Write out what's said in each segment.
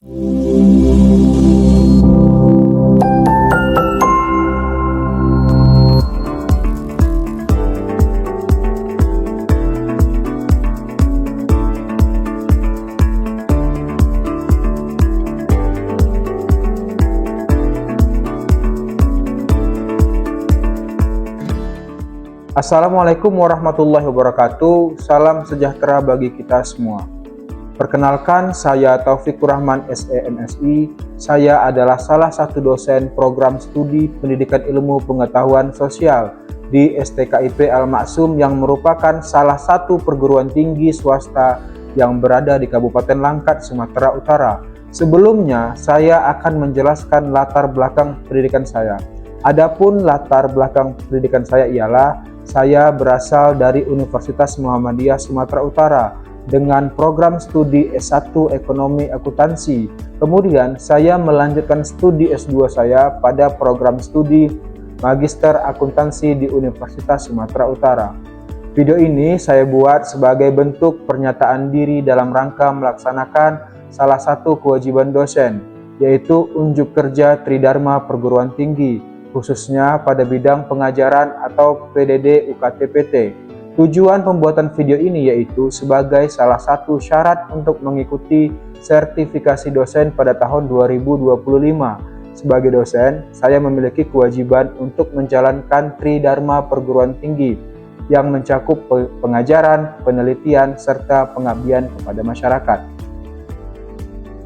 Assalamualaikum warahmatullahi wabarakatuh. Salam sejahtera bagi kita semua. Perkenalkan, saya Taufikur Rahman SEMSI. Saya adalah salah satu dosen program studi Pendidikan Ilmu Pengetahuan Sosial di STKIP Al-Maksum yang merupakan salah satu perguruan tinggi swasta yang berada di Kabupaten Langkat, Sumatera Utara. Sebelumnya, saya akan menjelaskan latar belakang pendidikan saya. Adapun latar belakang pendidikan saya ialah saya berasal dari Universitas Muhammadiyah Sumatera Utara dengan program studi S1 Ekonomi Akuntansi. Kemudian saya melanjutkan studi S2 saya pada program studi Magister Akuntansi di Universitas Sumatera Utara. Video ini saya buat sebagai bentuk pernyataan diri dalam rangka melaksanakan salah satu kewajiban dosen, yaitu unjuk kerja Tridharma Perguruan Tinggi, khususnya pada bidang pengajaran atau PDD UKT-PT. Tujuan pembuatan video ini yaitu sebagai salah satu syarat untuk mengikuti sertifikasi dosen pada tahun 2025. Sebagai dosen, saya memiliki kewajiban untuk menjalankan Tridharma Perguruan Tinggi yang mencakup pengajaran, penelitian, serta pengabdian kepada masyarakat.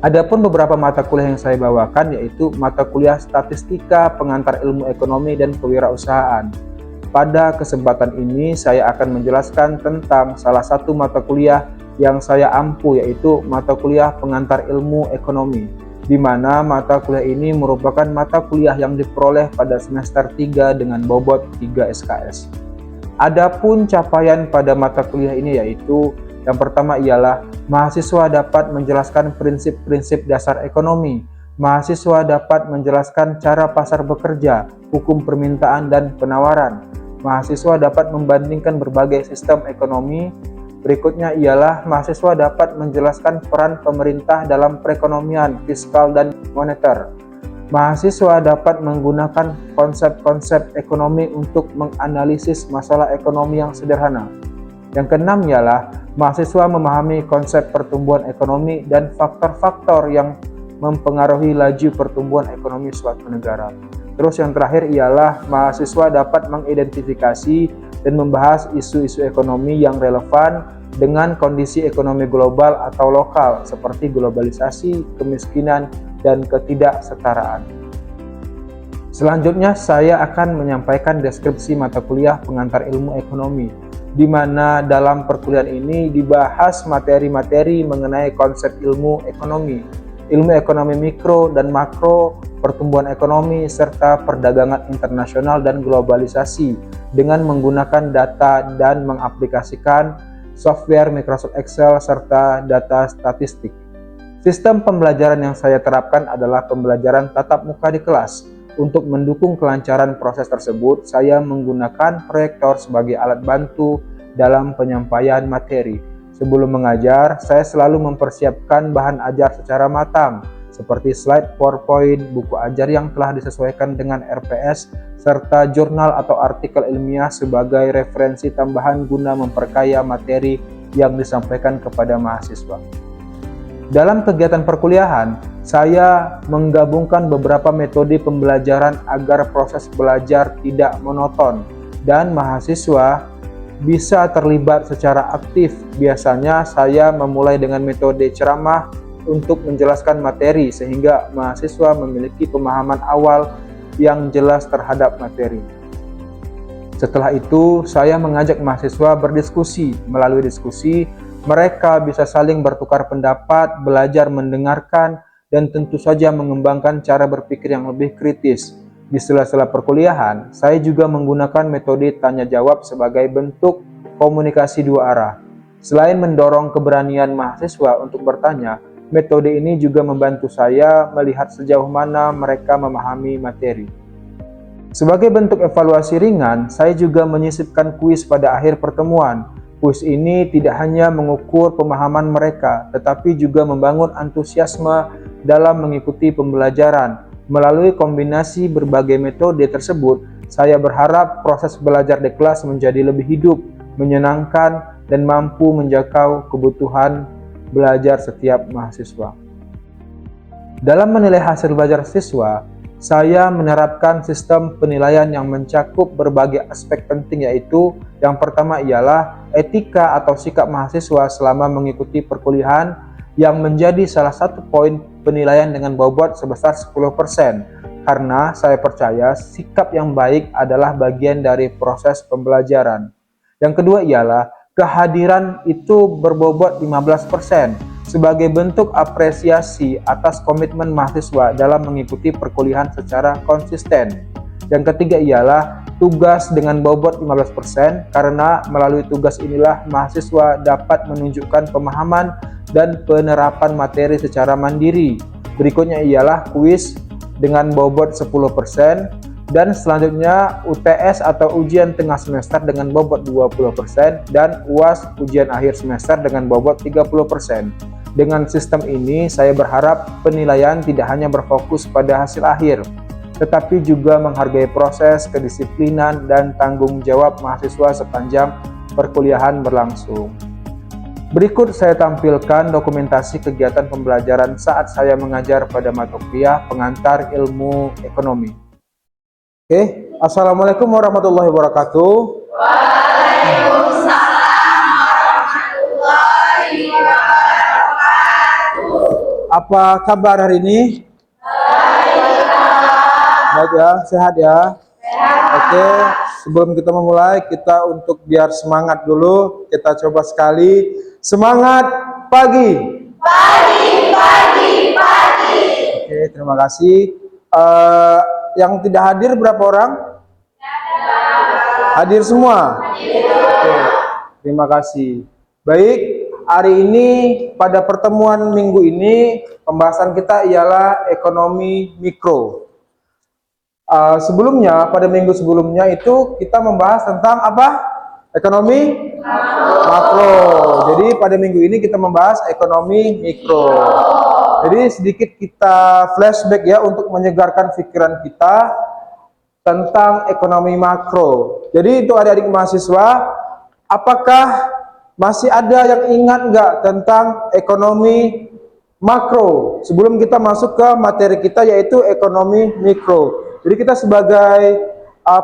Adapun beberapa mata kuliah yang saya bawakan yaitu mata kuliah Statistika Pengantar Ilmu Ekonomi dan Kewirausahaan. Pada kesempatan ini saya akan menjelaskan tentang salah satu mata kuliah yang saya ampu yaitu mata kuliah Pengantar Ilmu Ekonomi, di mana mata kuliah ini merupakan mata kuliah yang diperoleh pada semester 3 dengan bobot 3 SKS. Adapun capaian pada mata kuliah ini yaitu yang pertama ialah mahasiswa dapat menjelaskan prinsip-prinsip dasar ekonomi. Mahasiswa dapat menjelaskan cara pasar bekerja, hukum permintaan dan penawaran. Mahasiswa dapat membandingkan berbagai sistem ekonomi. Berikutnya ialah mahasiswa dapat menjelaskan peran pemerintah dalam perekonomian, fiskal dan moneter. Mahasiswa dapat menggunakan konsep-konsep ekonomi untuk menganalisis masalah ekonomi yang sederhana. Yang keenam ialah mahasiswa memahami konsep pertumbuhan ekonomi dan faktor-faktor yang mempengaruhi laju pertumbuhan ekonomi suatu negara. Terus yang terakhir ialah mahasiswa dapat mengidentifikasi dan membahas isu-isu ekonomi yang relevan dengan kondisi ekonomi global atau lokal seperti globalisasi, kemiskinan, dan ketidaksetaraan. Selanjutnya saya akan menyampaikan deskripsi mata kuliah Pengantar Ilmu Ekonomi, di mana dalam perkuliahan ini dibahas materi-materi mengenai konsep ilmu ekonomi mikro dan makro, pertumbuhan ekonomi, serta perdagangan internasional dan globalisasi dengan menggunakan data dan mengaplikasikan software Microsoft Excel serta data statistik. Sistem pembelajaran yang saya terapkan adalah pembelajaran tatap muka di kelas. Untuk mendukung kelancaran proses tersebut, saya menggunakan proyektor sebagai alat bantu dalam penyampaian materi. Sebelum mengajar, saya selalu mempersiapkan bahan ajar secara matang, seperti slide PowerPoint, buku ajar yang telah disesuaikan dengan RPS, serta jurnal atau artikel ilmiah sebagai referensi tambahan guna memperkaya materi yang disampaikan kepada mahasiswa. Dalam kegiatan perkuliahan, saya menggabungkan beberapa metode pembelajaran agar proses belajar tidak monoton dan mahasiswa bisa terlibat secara aktif. Biasanya saya memulai dengan metode ceramah untuk menjelaskan materi sehingga mahasiswa memiliki pemahaman awal yang jelas terhadap materi. Setelah itu, saya mengajak mahasiswa berdiskusi. Melalui diskusi, mereka bisa saling bertukar pendapat, belajar mendengarkan, dan tentu saja mengembangkan cara berpikir yang lebih kritis. Di sela-sela perkuliahan, saya juga menggunakan metode tanya jawab sebagai bentuk komunikasi dua arah. Selain mendorong keberanian mahasiswa untuk bertanya, metode ini juga membantu saya melihat sejauh mana mereka memahami materi. Sebagai bentuk evaluasi ringan, saya juga menyisipkan kuis pada akhir pertemuan. Kuis ini tidak hanya mengukur pemahaman mereka, tetapi juga membangun antusiasme dalam mengikuti pembelajaran. Melalui kombinasi berbagai metode tersebut, saya berharap proses belajar di kelas menjadi lebih hidup, menyenangkan, dan mampu menjangkau kebutuhan belajar setiap mahasiswa. Dalam menilai hasil belajar siswa, saya menerapkan sistem penilaian yang mencakup berbagai aspek penting, yaitu yang pertama ialah etika atau sikap mahasiswa selama mengikuti perkuliahan, yang menjadi salah satu poin penilaian dengan bobot sebesar 10%, karena saya percaya sikap yang baik adalah bagian dari proses pembelajaran. Yang kedua ialah kehadiran itu berbobot 15%, sebagai bentuk apresiasi atas komitmen mahasiswa dalam mengikuti perkuliahan secara konsisten. Yang ketiga ialah tugas dengan bobot 15%, karena melalui tugas inilah mahasiswa dapat menunjukkan pemahaman dan penerapan materi secara mandiri. Berikutnya ialah kuis dengan bobot 10%, dan selanjutnya UTS atau ujian tengah semester dengan bobot 20%, dan UAS ujian akhir semester dengan bobot 30%. Dengan sistem ini, saya berharap penilaian tidak hanya berfokus pada hasil akhir, tetapi juga menghargai proses, kedisiplinan, dan tanggung jawab mahasiswa sepanjang perkuliahan berlangsung. Berikut saya tampilkan dokumentasi kegiatan pembelajaran saat saya mengajar pada mata kuliah pengantar ilmu ekonomi. Oke, Assalamualaikum warahmatullahi wabarakatuh. Waalaikumsalam warahmatullahi wabarakatuh. Apa kabar hari ini? Baik ya, sehat ya? Oke, sebelum kita memulai, kita untuk biar semangat dulu, kita coba sekali. Semangat pagi! Pagi, pagi, pagi. Oke, terima kasih. Yang tidak hadir berapa orang? Hadir semua? Oke, terima kasih. Baik, hari ini pada pertemuan minggu ini pembahasan kita ialah ekonomi mikro. Sebelumnya, pada minggu sebelumnya itu kita membahas tentang apa? Ekonomi makro. Jadi pada minggu ini kita membahas ekonomi mikro. Jadi sedikit kita flashback ya untuk menyegarkan pikiran kita tentang ekonomi makro. Jadi itu adik-adik mahasiswa, apakah masih ada yang ingat nggak tentang ekonomi makro? Sebelum kita masuk ke materi kita yaitu ekonomi mikro. Jadi kita sebagai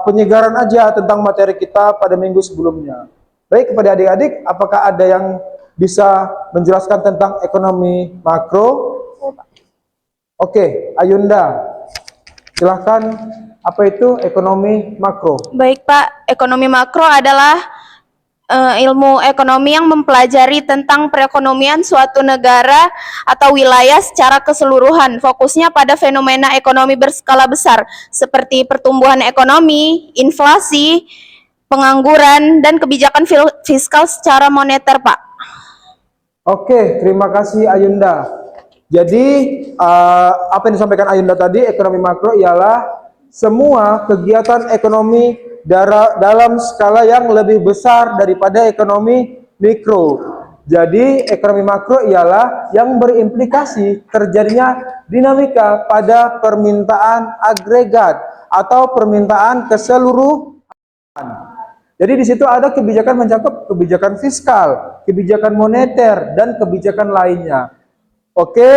penyegaran aja tentang materi kita pada minggu sebelumnya. Baik, kepada adik-adik, apakah ada yang bisa menjelaskan tentang ekonomi makro? Oke, Ayunda, silahkan. Apa itu ekonomi makro? Baik Pak, ekonomi makro adalah ilmu ekonomi yang mempelajari tentang perekonomian suatu negara atau wilayah secara keseluruhan. Fokusnya pada fenomena ekonomi berskala besar seperti pertumbuhan ekonomi, inflasi, pengangguran, dan kebijakan fiskal secara moneter, Pak. Oke, terima kasih Ayunda. Jadi apa yang disampaikan Ayunda tadi, ekonomi makro ialah semua kegiatan ekonomi dalam skala yang lebih besar daripada ekonomi mikro. Jadi ekonomi makro ialah yang berimplikasi terjadinya dinamika pada permintaan agregat atau permintaan keseluruhan. Jadi di situ ada kebijakan mencakup kebijakan fiskal, kebijakan moneter, dan kebijakan lainnya. Oke,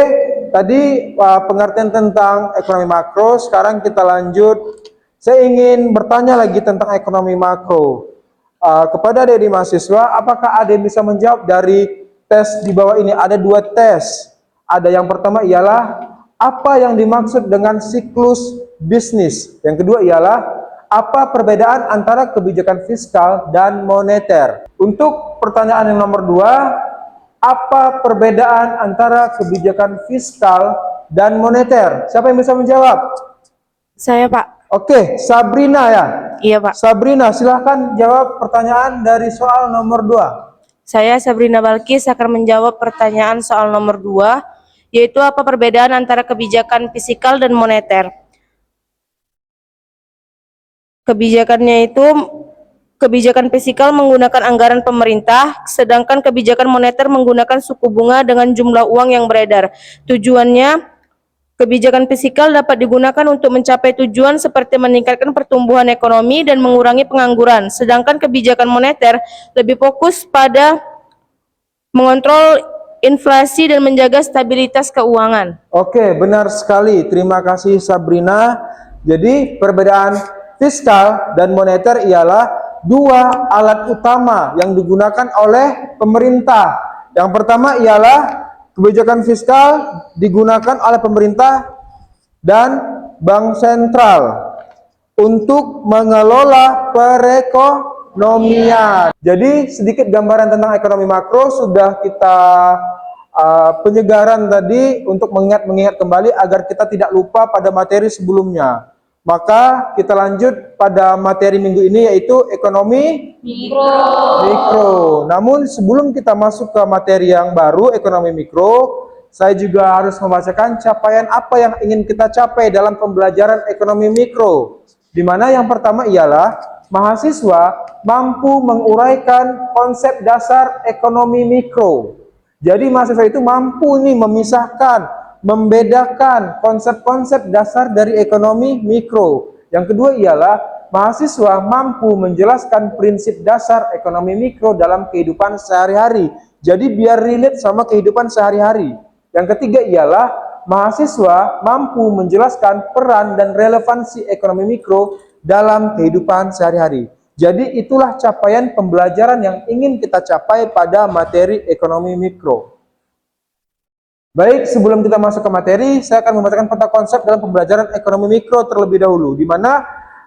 tadi pengertian tentang ekonomi makro. Sekarang kita lanjut. Saya ingin bertanya lagi tentang ekonomi makro. Kepada adik-adik mahasiswa, apakah ada yang bisa menjawab dari tes di bawah ini? Ada dua tes. Ada yang pertama ialah apa yang dimaksud dengan siklus bisnis. Yang kedua ialah apa perbedaan antara kebijakan fiskal dan moneter. Untuk pertanyaan yang nomor 2, apa perbedaan antara kebijakan fiskal dan moneter? Siapa yang bisa menjawab? Saya, Pak. Oke, Sabrina ya? Iya, Pak. Sabrina, silahkan jawab pertanyaan dari soal nomor 2. Saya, Sabrina Balkis, akan menjawab pertanyaan soal nomor 2, yaitu apa perbedaan antara kebijakan fiskal dan moneter. Kebijakan fiskal menggunakan anggaran pemerintah, sedangkan kebijakan moneter menggunakan suku bunga dengan jumlah uang yang beredar. Tujuannya Kebijakan fiskal dapat digunakan untuk mencapai tujuan seperti meningkatkan pertumbuhan ekonomi dan mengurangi pengangguran, sedangkan kebijakan moneter lebih fokus pada mengontrol inflasi dan menjaga stabilitas keuangan. Oke, benar sekali. Terima kasih Sabrina. Jadi perbedaan fiskal dan moneter ialah dua alat utama yang digunakan oleh pemerintah. Yang pertama ialah kebijakan fiskal digunakan oleh pemerintah dan bank sentral untuk mengelola perekonomian. Jadi sedikit gambaran tentang ekonomi makro sudah kita penyegaran tadi untuk mengingat kembali agar kita tidak lupa pada materi sebelumnya. Maka kita lanjut pada materi minggu ini yaitu ekonomi mikro. Namun sebelum kita masuk ke materi yang baru ekonomi mikro, saya juga harus membacakan capaian apa yang ingin kita capai dalam pembelajaran ekonomi mikro. Di mana yang pertama ialah mahasiswa mampu menguraikan konsep dasar ekonomi mikro. Jadi mahasiswa itu mampu nih memisahkan, membedakan konsep-konsep dasar dari ekonomi mikro. Yang kedua ialah mahasiswa mampu menjelaskan prinsip dasar ekonomi mikro dalam kehidupan sehari-hari. Jadi biar relate sama kehidupan sehari-hari. Yang ketiga ialah mahasiswa mampu menjelaskan peran dan relevansi ekonomi mikro dalam kehidupan sehari-hari. Jadi itulah capaian pembelajaran yang ingin kita capai pada materi ekonomi mikro. Baik, sebelum kita masuk ke materi, saya akan membacakan peta konsep dalam pembelajaran ekonomi mikro terlebih dahulu, di mana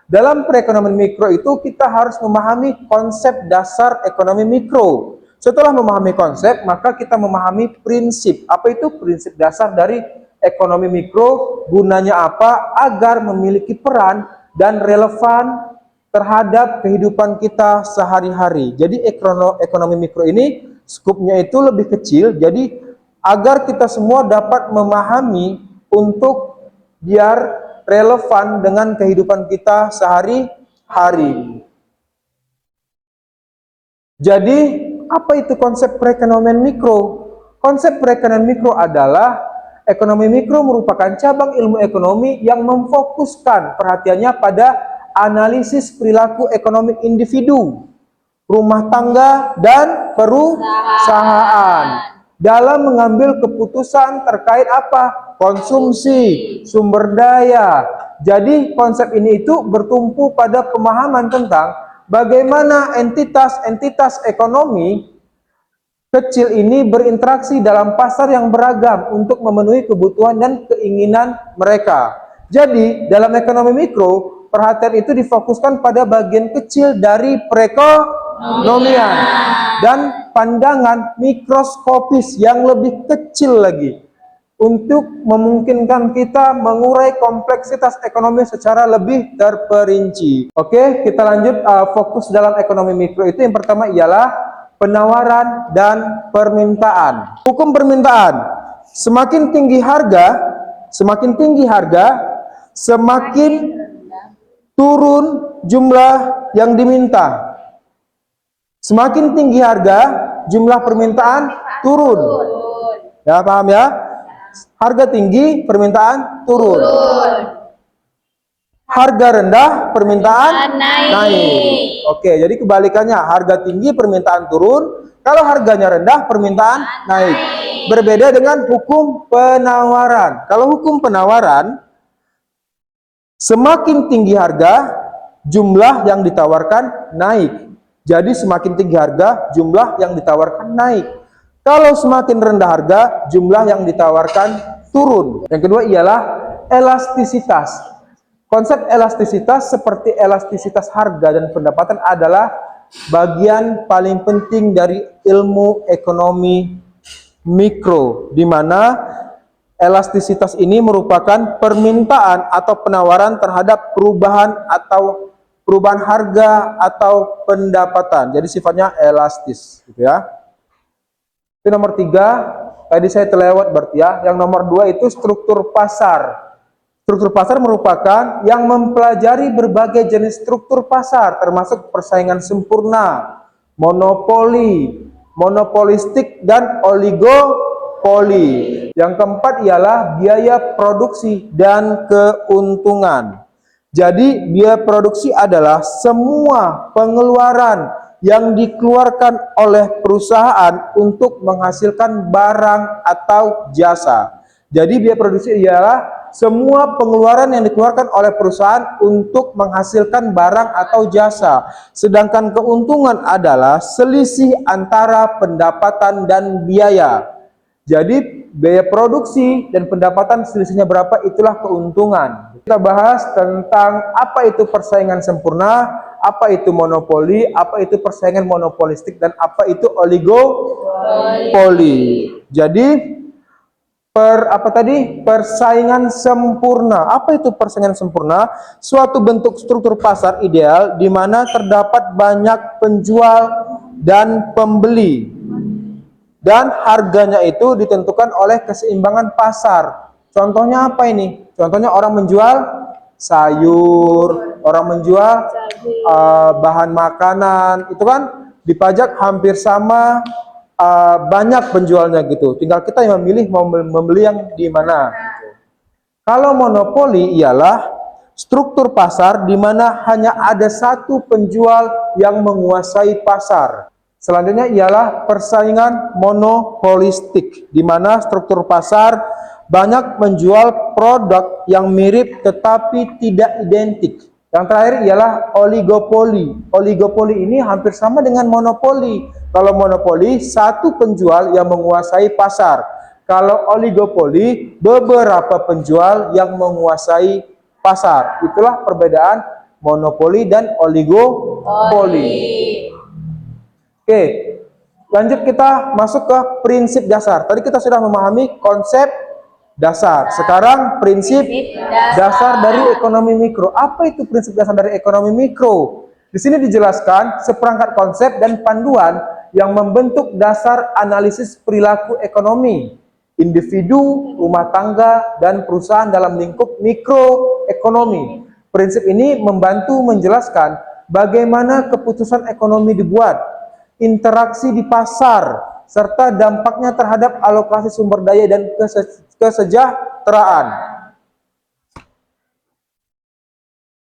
dalam perekonomian mikro itu kita harus memahami konsep dasar ekonomi mikro. Setelah memahami konsep, maka kita memahami prinsip. Apa itu prinsip dasar dari ekonomi mikro? Gunanya apa? Agar memiliki peran dan relevan terhadap kehidupan kita sehari-hari. Jadi ekonomi mikro ini skupnya itu lebih kecil, jadi agar kita semua dapat memahami untuk biar relevan dengan kehidupan kita sehari-hari. Jadi, apa itu konsep perekonomian mikro? Konsep perekonomian mikro adalah ekonomi mikro merupakan cabang ilmu ekonomi yang memfokuskan perhatiannya pada analisis perilaku ekonomi individu, rumah tangga, dan perusahaan dalam mengambil keputusan terkait apa? Konsumsi, sumber daya. Jadi konsep ini itu bertumpu pada pemahaman tentang bagaimana entitas-entitas ekonomi kecil ini berinteraksi dalam pasar yang beragam untuk memenuhi kebutuhan dan keinginan mereka. Jadi dalam ekonomi mikro, perhatian itu difokuskan pada bagian kecil dari perekonomian dan pandangan mikroskopis yang lebih kecil lagi untuk memungkinkan kita mengurai kompleksitas ekonomi secara lebih terperinci. Oke, kita lanjut fokus dalam ekonomi mikro itu yang pertama ialah penawaran dan permintaan. Hukum permintaan, semakin tinggi harga, semakin turun jumlah yang diminta. Semakin tinggi harga, jumlah permintaan turun. Ya, paham ya? Harga tinggi, permintaan turun. Harga rendah, permintaan naik. Oke, jadi kebalikannya, harga tinggi, permintaan turun. Kalau harganya rendah, permintaan naik. Berbeda dengan hukum penawaran. Kalau hukum penawaran, semakin tinggi harga, jumlah yang ditawarkan naik. Jadi semakin tinggi harga, jumlah yang ditawarkan naik. Kalau semakin rendah harga, jumlah yang ditawarkan turun. Yang kedua ialah elastisitas. Konsep elastisitas seperti elastisitas harga dan pendapatan adalah bagian paling penting dari ilmu ekonomi mikro, di mana elastisitas ini merupakan permintaan atau penawaran terhadap perubahan harga atau pendapatan. Jadi sifatnya elastis, gitu ya. Itu nomor 3. Tadi saya terlewat berarti ya. Yang nomor 2 itu struktur pasar. Struktur pasar merupakan yang mempelajari berbagai jenis struktur pasar, termasuk persaingan sempurna, monopoli, monopolistik, dan monopoli. Yang keempat ialah biaya produksi dan keuntungan. Jadi biaya produksi adalah semua pengeluaran yang dikeluarkan oleh perusahaan untuk menghasilkan barang atau jasa. Jadi biaya produksi ialah semua pengeluaran yang dikeluarkan oleh perusahaan untuk menghasilkan barang atau jasa. Sedangkan keuntungan adalah selisih antara pendapatan dan biaya. Jadi biaya produksi dan pendapatan selisihnya berapa, itulah keuntungan. Kita bahas tentang apa itu persaingan sempurna, apa itu monopoli, apa itu persaingan monopolistik, dan apa itu oligopoli. Jadi persaingan sempurna. Apa itu persaingan sempurna? Suatu bentuk struktur pasar ideal di mana terdapat banyak penjual dan pembeli, dan harganya itu ditentukan oleh keseimbangan pasar. Contohnya apa ini? Contohnya orang menjual sayur, orang menjual bahan makanan, itu kan dipajak hampir sama. Banyak penjualnya gitu, tinggal kita yang memilih mau membeli yang di mana gitu. Kalau monopoli ialah struktur pasar di mana hanya ada satu penjual yang menguasai pasar. Selanjutnya ialah persaingan monopolistik, di mana struktur pasar banyak menjual produk yang mirip tetapi tidak identik. Yang terakhir ialah oligopoli. Oligopoli ini hampir sama dengan monopoli. Kalau monopoli, satu penjual yang menguasai pasar. Kalau oligopoli, beberapa penjual yang menguasai pasar. Itulah perbedaan monopoli dan oligopoli. Oke, lanjut kita masuk ke prinsip dasar. Tadi kita sudah memahami konsep dasar. Sekarang prinsip dasar dari ekonomi mikro. Apa itu prinsip dasar dari ekonomi mikro? Di sini dijelaskan seperangkat konsep dan panduan yang membentuk dasar analisis perilaku ekonomi individu, rumah tangga, dan perusahaan dalam lingkup mikroekonomi. Prinsip ini membantu menjelaskan bagaimana keputusan ekonomi dibuat, interaksi di pasar, serta dampaknya terhadap alokasi sumber daya dan kesejahteraan.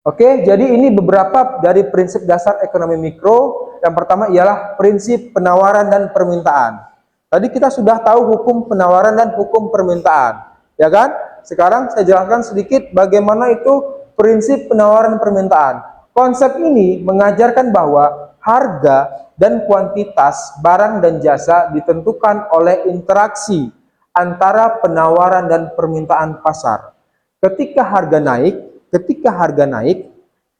Oke, jadi ini beberapa dari prinsip dasar ekonomi mikro. Yang pertama ialah prinsip penawaran dan permintaan. Tadi kita sudah tahu hukum penawaran dan hukum permintaan, ya kan? Sekarang saya jelaskan sedikit bagaimana itu prinsip penawaran dan permintaan. Konsep ini mengajarkan bahwa harga dan kuantitas barang dan jasa ditentukan oleh interaksi antara penawaran dan permintaan pasar. Ketika harga naik,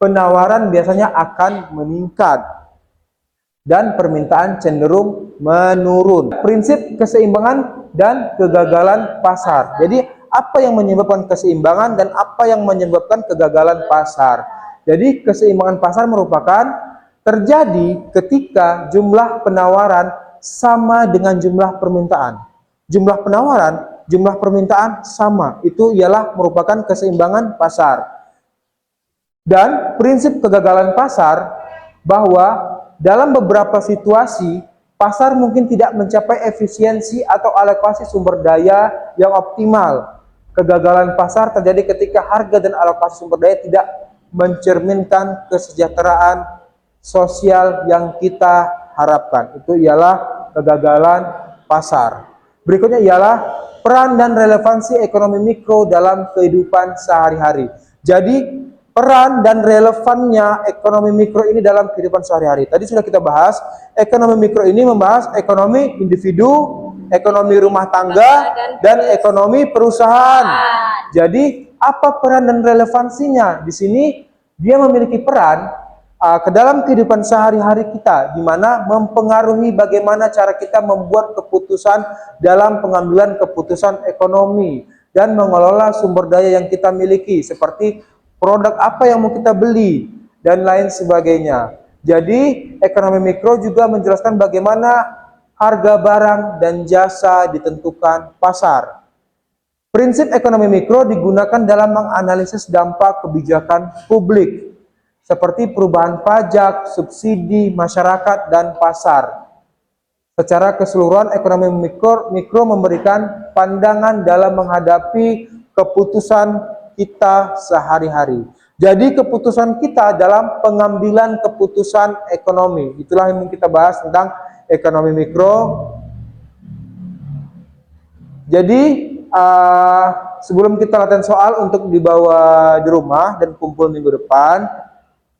penawaran biasanya akan meningkat dan permintaan cenderung menurun. Prinsip keseimbangan dan kegagalan pasar. Jadi apa yang menyebabkan keseimbangan dan apa yang menyebabkan kegagalan pasar? Jadi keseimbangan pasar merupakan terjadi ketika jumlah penawaran sama dengan jumlah permintaan. Jumlah penawaran, jumlah permintaan sama. Itu ialah merupakan keseimbangan pasar. Dan prinsip kegagalan pasar bahwa dalam beberapa situasi pasar mungkin tidak mencapai efisiensi atau alokasi sumber daya yang optimal. Kegagalan pasar terjadi ketika harga dan alokasi sumber daya tidak mencerminkan kesejahteraan sosial yang kita harapkan. Itu ialah kegagalan pasar. Berikutnya ialah peran dan relevansi ekonomi mikro dalam kehidupan sehari-hari. Jadi peran dan relevannya ekonomi mikro ini dalam kehidupan sehari-hari. Tadi sudah kita bahas, ekonomi mikro ini membahas ekonomi individu, ekonomi rumah tangga, dan ekonomi perusahaan. Jadi, apa peran dan relevansinya? Di sini, dia memiliki peran ke dalam kehidupan sehari-hari kita, di mana mempengaruhi bagaimana cara kita membuat keputusan dalam pengambilan keputusan ekonomi, dan mengelola sumber daya yang kita miliki, seperti produk apa yang mau kita beli, dan lain sebagainya. Jadi, ekonomi mikro juga menjelaskan bagaimana harga barang dan jasa ditentukan pasar. Prinsip ekonomi mikro digunakan dalam menganalisis dampak kebijakan publik, seperti perubahan pajak, subsidi, masyarakat, dan pasar. Secara keseluruhan, ekonomi mikro memberikan pandangan dalam menghadapi keputusan kita sehari-hari. Jadi keputusan kita dalam pengambilan keputusan ekonomi. Itulah yang kita bahas tentang ekonomi mikro. Jadi sebelum kita latihan soal untuk dibawa di rumah dan kumpul minggu depan,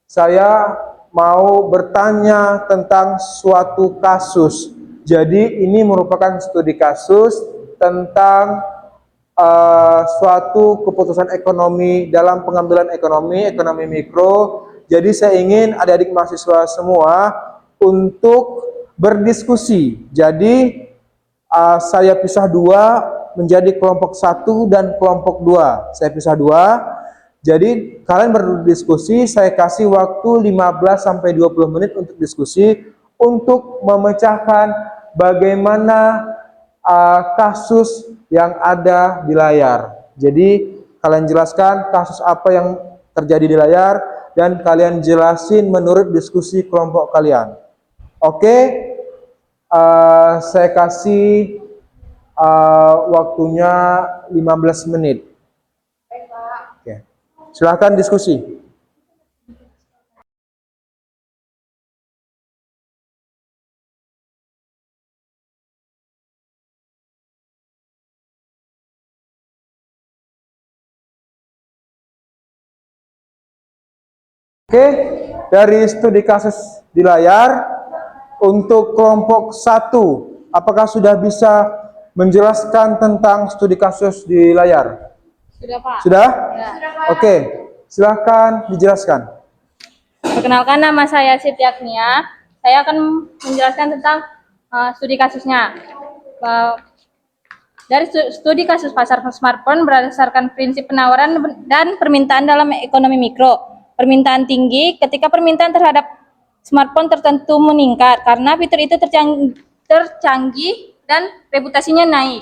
saya mau bertanya tentang suatu kasus. Jadi ini merupakan studi kasus tentang suatu keputusan ekonomi dalam pengambilan ekonomi mikro. Jadi saya ingin adik-adik mahasiswa semua untuk berdiskusi. Jadi saya pisah dua menjadi kelompok 1 dan kelompok 2. Saya pisah dua. Jadi kalian berdiskusi, saya kasih waktu 15-20 menit untuk diskusi untuk memecahkan bagaimana kasus yang ada di layar. Jadi kalian jelaskan kasus apa yang terjadi di layar dan kalian jelasin menurut diskusi kelompok kalian. Oke, saya kasih waktunya 15 menit. Oke. Silahkan diskusi. Oke, dari studi kasus di layar, untuk kelompok 1, apakah sudah bisa menjelaskan tentang studi kasus di layar? Sudah, Pak. Sudah? Ya. Oke, silahkan dijelaskan. Perkenalkan, nama saya Siti Agnia. Saya akan menjelaskan tentang studi kasusnya. Dari studi kasus pasar smartphone berdasarkan prinsip penawaran dan permintaan dalam ekonomi mikro. Permintaan tinggi ketika permintaan terhadap smartphone tertentu meningkat karena fitur itu tercanggih dan reputasinya naik.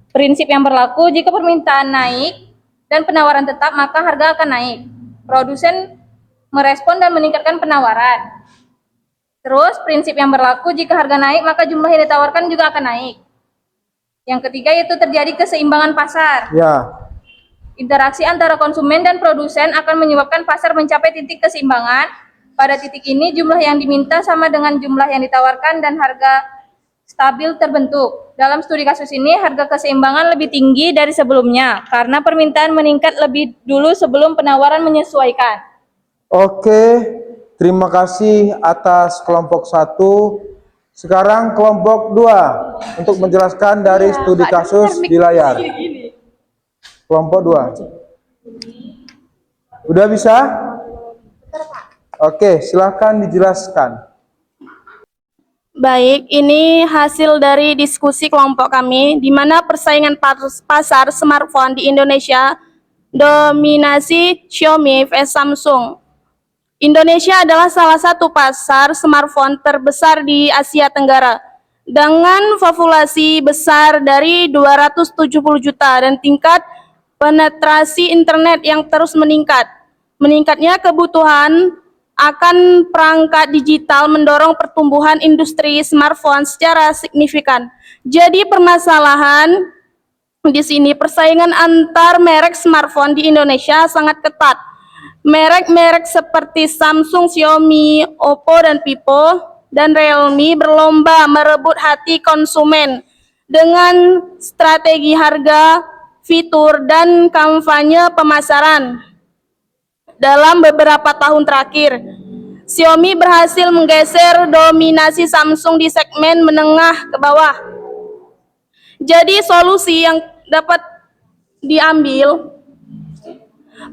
Prinsip yang berlaku jika permintaan naik dan penawaran tetap, maka harga akan naik. Produsen merespon dan meningkatkan penawaran. Terus prinsip yang berlaku jika harga naik, maka jumlah yang ditawarkan juga akan naik. Yang ketiga yaitu terjadi keseimbangan pasar. Ya. Interaksi antara konsumen dan produsen akan menyebabkan pasar mencapai titik keseimbangan. Pada titik ini jumlah yang diminta sama dengan jumlah yang ditawarkan dan harga stabil terbentuk. Dalam studi kasus ini harga keseimbangan lebih tinggi dari sebelumnya karena permintaan meningkat lebih dulu sebelum penawaran menyesuaikan. Oke, terima kasih atas kelompok 1. Sekarang kelompok 2 untuk menjelaskan dari studi kasus di layar. Kelompok 2. Udah bisa? Oke, silahkan dijelaskan. Baik, ini hasil dari diskusi kelompok kami, di mana persaingan pasar smartphone di Indonesia dominasi Xiaomi vs Samsung. Indonesia adalah salah satu pasar smartphone terbesar di Asia Tenggara, dengan populasi besar dari 270 juta dan tingkat penetrasi internet yang terus meningkat. Meningkatnya kebutuhan akan perangkat digital mendorong pertumbuhan industri smartphone secara signifikan. Jadi permasalahan di sini persaingan antar merek smartphone di Indonesia sangat ketat. Merek-merek seperti Samsung, Xiaomi, Oppo, dan Vivo, dan Realme berlomba merebut hati konsumen dengan strategi harga, fitur, dan kampanye pemasaran. Dalam beberapa tahun terakhir, Xiaomi berhasil menggeser dominasi Samsung di segmen menengah ke bawah. Jadi solusi yang dapat diambil,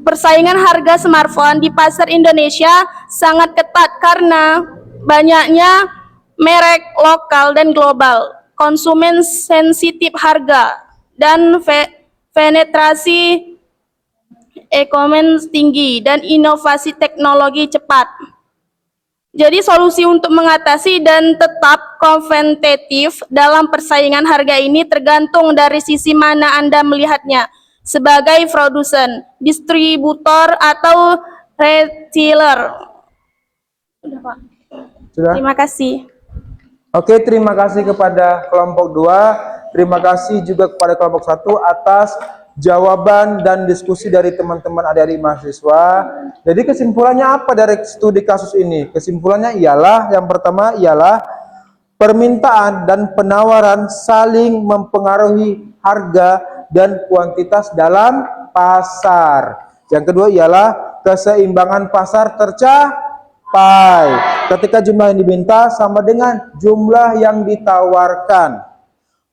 persaingan harga smartphone di pasar Indonesia sangat ketat karena banyaknya merek lokal dan global, konsumen sensitif harga, dan penetrasi e-commerce tinggi dan inovasi teknologi cepat. Jadi solusi untuk mengatasi dan tetap kompetitif dalam persaingan harga ini tergantung dari sisi mana Anda melihatnya, sebagai produsen, distributor, atau retailer. Sudah, Pak. Sudah? Terima kasih. Oke, terima kasih kepada kelompok 2. Terima kasih juga kepada kelompok 1 atas jawaban dan diskusi dari teman-teman adik-adik mahasiswa. Jadi kesimpulannya apa dari studi kasus ini? Kesimpulannya ialah, yang pertama ialah permintaan dan penawaran saling mempengaruhi harga dan kuantitas dalam pasar. Yang kedua ialah keseimbangan pasar tercapai ketika jumlah yang diminta sama dengan jumlah yang ditawarkan.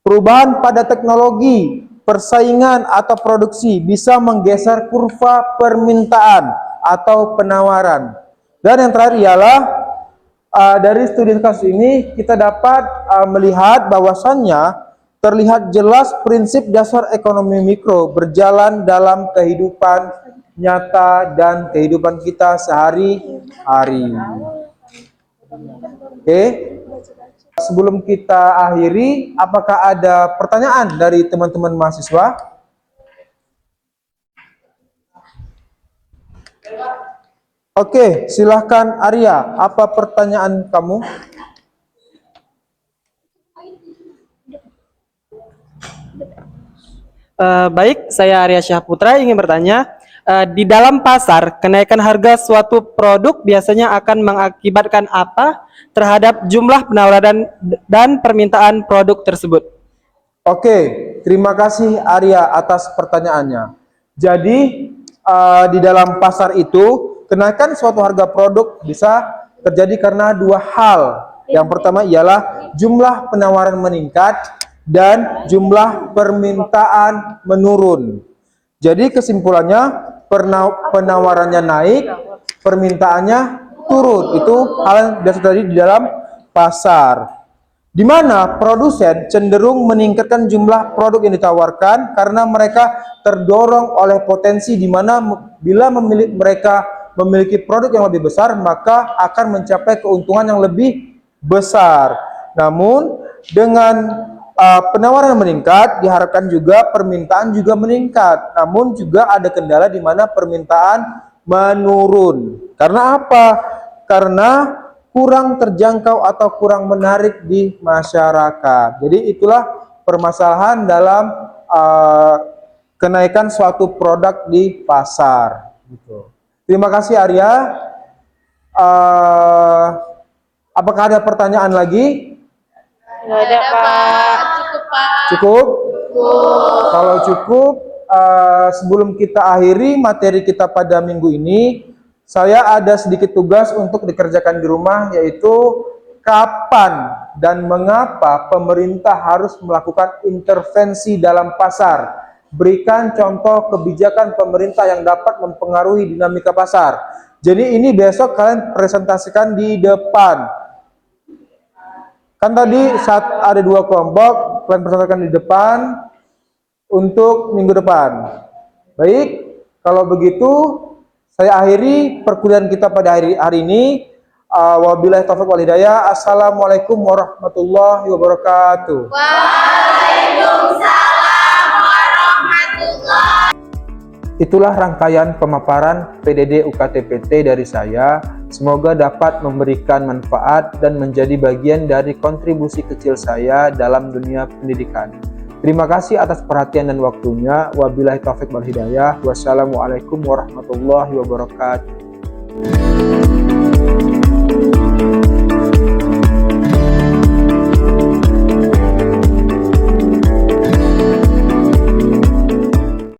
Perubahan pada teknologi, persaingan atau produksi bisa menggeser kurva permintaan atau penawaran. Dan yang terakhir ialah dari studi kasus ini kita dapat melihat bahwasannya terlihat jelas prinsip dasar ekonomi mikro berjalan dalam kehidupan nyata dan kehidupan kita sehari-hari. Oke. Sebelum kita akhiri, apakah ada pertanyaan dari teman-teman mahasiswa? Oke, silahkan Arya. Apa pertanyaan kamu? Baik, saya Arya Syahputra ingin bertanya, di dalam pasar, kenaikan harga suatu produk biasanya akan mengakibatkan apa terhadap jumlah penawaran dan permintaan produk tersebut? Oke, terima kasih Arya atas pertanyaannya. Jadi, di dalam pasar itu, kenaikan suatu harga produk bisa terjadi karena dua hal. Yang pertama ialah jumlah penawaran meningkat dan jumlah permintaan menurun. Jadi kesimpulannya penawarannya naik, permintaannya turun. Itu hal yang biasa terjadi di dalam pasar. Di mana produsen cenderung meningkatkan jumlah produk yang ditawarkan karena mereka terdorong oleh potensi di mana bila mereka memiliki produk yang lebih besar maka akan mencapai keuntungan yang lebih besar. Namun dengan penawaran meningkat diharapkan juga permintaan juga meningkat. Namun juga ada kendala di mana permintaan menurun. Karena apa? Karena kurang terjangkau atau kurang menarik di masyarakat. Jadi itulah permasalahan dalam kenaikan suatu produk di pasar. Gitu. Terima kasih Arya. Apakah ada pertanyaan lagi? Tidak ada, Pak. Cukup? Kalau cukup, sebelum kita akhiri materi kita pada minggu ini, saya ada sedikit tugas untuk dikerjakan di rumah, yaitu kapan dan mengapa pemerintah harus melakukan intervensi dalam pasar. Berikan contoh kebijakan pemerintah yang dapat mempengaruhi dinamika pasar. Jadi ini besok kalian presentasikan di depan. Kan tadi saat ada dua kelompok, kalian presentasikan di depan untuk minggu depan. Baik, kalau begitu saya akhiri perkuliahan kita pada hari ini. Wabillahi taufiq wal hidayah. Assalamualaikum warahmatullahi wabarakatuh. Waalaikumsalam warahmatullahi. Itulah rangkaian pemaparan PDD UKT-PT dari saya. Semoga dapat memberikan manfaat dan menjadi bagian dari kontribusi kecil saya dalam dunia pendidikan. Terima kasih atas perhatian dan waktunya. Wabillahi taufiq wal hidayah. Wassalamualaikum warahmatullahi wabarakatuh.